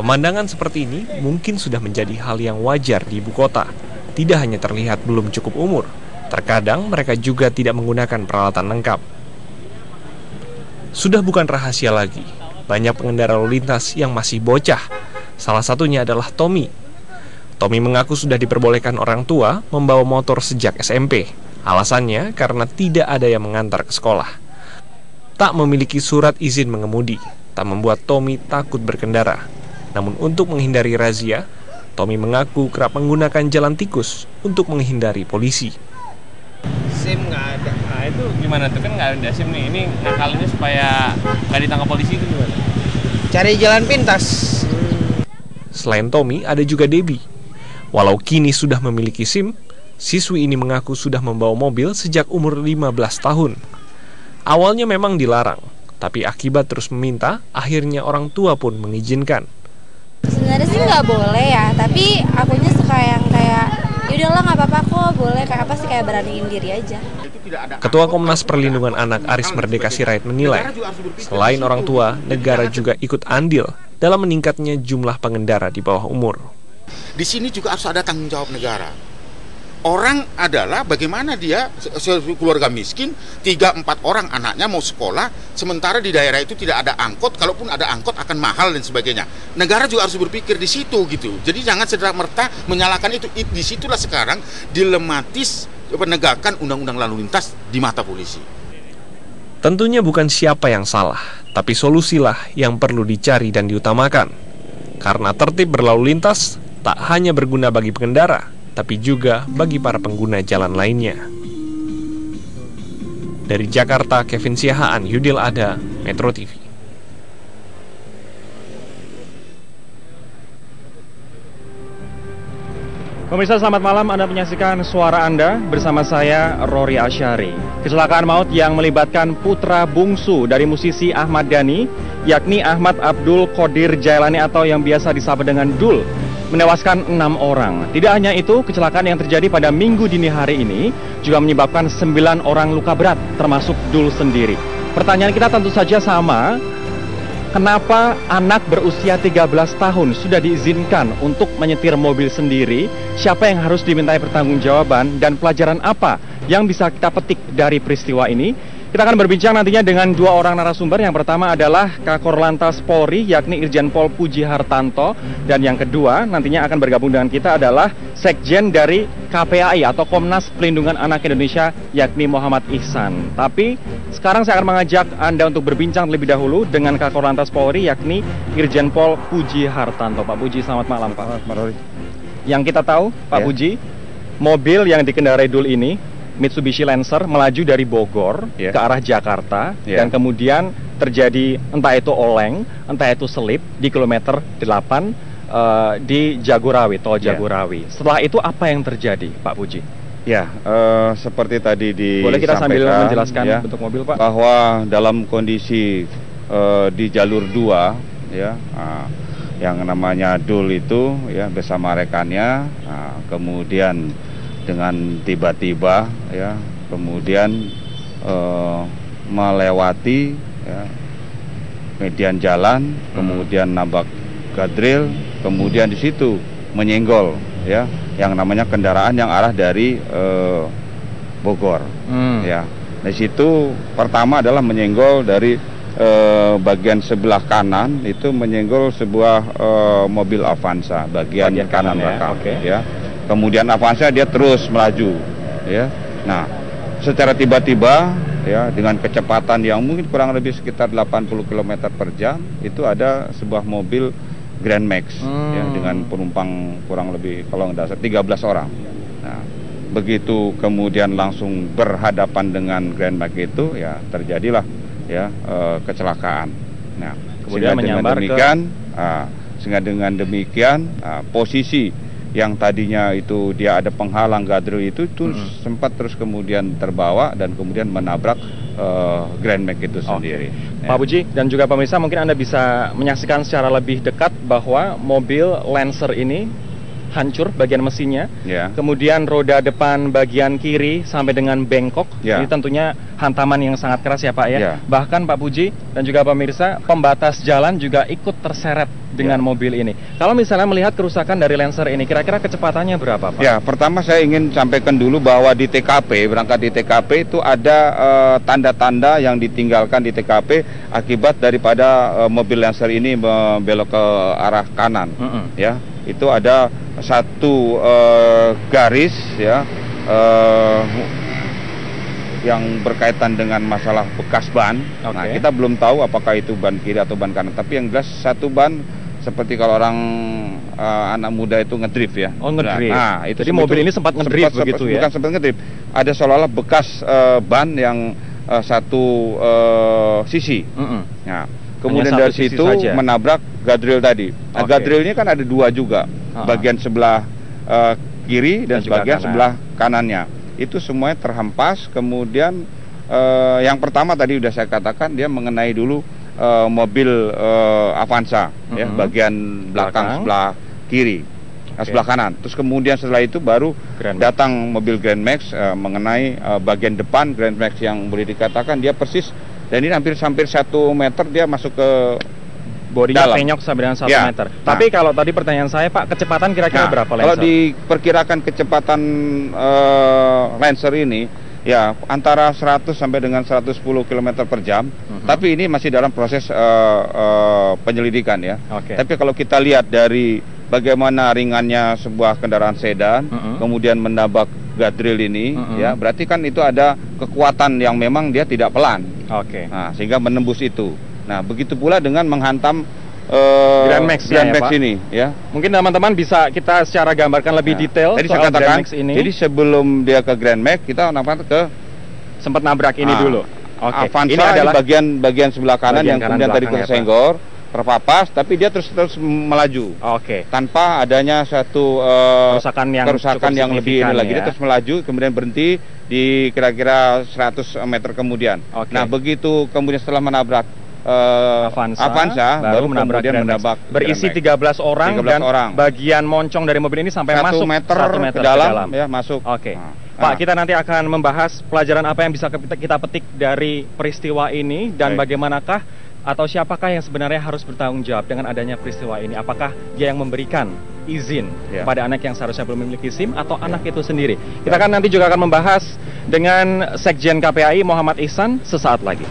Pemandangan seperti ini mungkin sudah menjadi hal yang wajar di ibu kota. Tidak hanya terlihat belum cukup umur, terkadang mereka juga tidak menggunakan peralatan lengkap. Sudah bukan rahasia lagi, banyak pengendara lalu lintas yang masih bocah. Salah satunya adalah Tommy. Tommy mengaku sudah diperbolehkan orang tua membawa motor sejak SMP. Alasannya karena tidak ada yang mengantar ke sekolah. Tak memiliki surat izin mengemudi, tak membuat Tommy takut berkendara. Namun untuk menghindari razia, Tommy mengaku kerap menggunakan jalan tikus untuk menghindari polisi. SIM nggak ada. Nah itu gimana tuh, kan nggak ada SIM nih, ini ngakalinnya supaya nggak ditangkap polisi itu gimana? Cari jalan pintas. Selain Tommy, ada juga Debbie. Walau kini sudah memiliki SIM, siswi ini mengaku sudah membawa mobil sejak umur 15 tahun. Awalnya memang dilarang, tapi akibat terus meminta, akhirnya orang tua pun mengizinkan. Sebenarnya sih nggak boleh ya, tapi akunya suka yang kayak yaudahlah nggak apa-apa kok, boleh kayak apa sih, kayak beraniin diri aja. Ketua Komnas Perlindungan Anak Aris Merdeka Sirait menilai, selain orang tua, negara juga ikut andil dalam meningkatnya jumlah pengendara di bawah umur. Di sini juga harus ada tanggung jawab negara. Orang adalah bagaimana dia keluarga miskin, 3-4 orang anaknya mau sekolah, sementara di daerah itu tidak ada angkot, kalaupun ada angkot akan mahal dan sebagainya. Negara juga harus berpikir di situ gitu. Jadi jangan serta-merta menyalahkan itu. Disitulah sekarang dilematis penegakan undang-undang lalu lintas di mata polisi. Tentunya bukan siapa yang salah, tapi solusilah yang perlu dicari dan diutamakan. Karena tertib berlalu lintas tak hanya berguna bagi pengendara, tapi juga bagi para pengguna jalan lainnya. Dari Jakarta, Kevin Siahaan, Yudil Ada, Metro TV. Pemirsa, selamat malam. Anda menyaksikan Suara Anda bersama saya, Rory Asyari. Kecelakaan maut yang melibatkan putra bungsu dari musisi Ahmad Dhani, yakni Ahmad Abdul Qadir Jailani atau yang biasa disapa dengan Dul, menewaskan 6 orang. Tidak hanya itu, kecelakaan yang terjadi pada Minggu dini hari ini juga menyebabkan 9 orang luka berat, termasuk Dul sendiri. Pertanyaan kita tentu saja sama, kenapa anak berusia 13 tahun sudah diizinkan untuk menyetir mobil sendiri? Siapa yang harus dimintai pertanggungjawaban dan pelajaran apa yang bisa kita petik dari peristiwa ini? Kita akan berbincang nantinya dengan 2 orang narasumber. Yang pertama adalah Kakor Lantas Polri, yakni Irjen Pol Puji Hartanto. Dan yang kedua nantinya akan bergabung dengan kita adalah Sekjen dari KPAI atau Komnas Perlindungan Anak Indonesia, yakni Muhammad Ihsan. Tapi sekarang saya akan mengajak Anda untuk berbincang terlebih dahulu dengan Kakor Lantas Polri, yakni Irjen Pol Puji Hartanto. Pak Puji, selamat malam Pak. Yang kita tahu, Pak Puji, mobil yang dikendarai Dul ini Mitsubishi Lancer melaju dari Bogor ke arah Jakarta dan kemudian terjadi entah itu oleng, entah itu selip di kilometer 8 di Jagorawi, tol Jagorawi. Setelah itu apa yang terjadi, Pak Puji? Ya, seperti tadi disampaikan. Boleh kita sambil menjelaskan bentuk mobil, Pak? Bahwa dalam kondisi di jalur 2, yang namanya Dul itu bersama rekannya, kemudian dengan tiba-tiba kemudian melewati median jalan, kemudian nabrak guardrail, kemudian di situ menyenggol yang namanya kendaraan yang arah dari Bogor. Di situ pertama adalah menyenggol dari bagian sebelah kanan, itu menyenggol sebuah mobil Avanza bagian kanan belakang. Kemudian Avanza dia terus melaju, Nah, secara tiba-tiba, dengan kecepatan yang mungkin kurang lebih sekitar 80 km per jam, itu ada sebuah mobil Grand Max, dengan penumpang kurang lebih kalau nggak salah 13 orang. Nah, begitu kemudian langsung berhadapan dengan Grand Max itu, terjadilah kecelakaan. Nah, kemudian menyambar sehingga dengan demikian posisi yang tadinya itu dia ada penghalang guardrail itu sempat terus kemudian terbawa dan kemudian menabrak Grand Max itu sendiri. Pak Puji dan juga pemirsa, mungkin Anda bisa menyaksikan secara lebih dekat bahwa mobil Lancer ini hancur bagian mesinnya. Ya. Kemudian roda depan bagian kiri sampai dengan bengkok. Ya. Ini tentunya hantaman yang sangat keras ya Pak ya. Ya. Bahkan Pak Puji dan juga pemirsa, pembatas jalan juga ikut terseret dengan mobil ini. Kalau misalnya melihat kerusakan dari Lancer ini, kira-kira kecepatannya berapa Pak? Ya, pertama saya ingin sampaikan dulu bahwa di TKP, berangkat di TKP itu ada tanda-tanda yang ditinggalkan di TKP akibat daripada mobil Lancer ini belok ke arah kanan. Ya, itu ada satu garis ya yang berkaitan dengan masalah bekas ban. Nah, kita belum tahu apakah itu ban kiri atau ban kanan, tapi yang jelas satu ban seperti kalau orang anak muda itu ngedrift ya. Oh, ngedrift. Nah, itu jadi mobil ini sempat ngedrift begitu ya? Bukan sempat ngedrift. Ada seolah-olah bekas ban yang satu sisi. Nah, kemudian dari situ menabrak guardrail tadi. Nah, guardrail ini kan ada dua juga, bagian sebelah kiri dan sebagian sebelah kanannya. Itu semuanya terhempas. Kemudian yang pertama tadi sudah saya katakan, dia mengenai dulu mobil Avanza, ya, bagian belakang sebelah kiri, sebelah kanan. Terus kemudian setelah itu baru datang mobil Grand Max mengenai bagian depan Grand Max yang boleh dikatakan dia persis, dan ini hampir 1 meter dia masuk ke bodinya penyok sampai dengan 1 meter. Tapi kalau tadi pertanyaan saya Pak, kecepatan kira-kira berapa Lancer? Kalau diperkirakan kecepatan Lancer ini ya antara 100 sampai dengan 110 km per jam. Tapi ini masih dalam proses penyelidikan ya. Tapi kalau kita lihat dari bagaimana ringannya sebuah kendaraan sedan, kemudian menabrak guardrail ini, ya berarti kan itu ada kekuatan yang memang dia tidak pelan. Nah, sehingga menembus itu. Nah, begitu pula dengan menghantam Grand Max ini ya. Mungkin teman-teman bisa kita secara gambarkan lebih detail tadi soal saya katakan, Grand Max ini. Jadi sebelum dia ke Grand Max, kita sempat nabrak ini dulu. Avanza ini adalah di bagian sebelah kanan yang kemudian tadi tersenggor, terpapas, tapi dia terus melaju. Tanpa adanya satu kerusakan yang lebih ini lagi. Dia terus melaju, kemudian berhenti di kira-kira 100 meter kemudian. Nah, begitu kemudian setelah menabrak Avanza baru menabrak berisi 13 orang dan bagian moncong dari mobil ini sampai masuk 1 meter ke dalam ya, masuk. Pak, kita nanti akan membahas pelajaran apa yang bisa kita petik dari peristiwa ini dan bagaimanakah atau siapakah yang sebenarnya harus bertanggung jawab dengan adanya peristiwa ini. Apakah dia yang memberikan izin kepada anak yang seharusnya belum memiliki SIM atau anak itu sendiri. Kita akan nanti juga akan membahas dengan Sekjen KPAI Muhammad Ihsan sesaat lagi.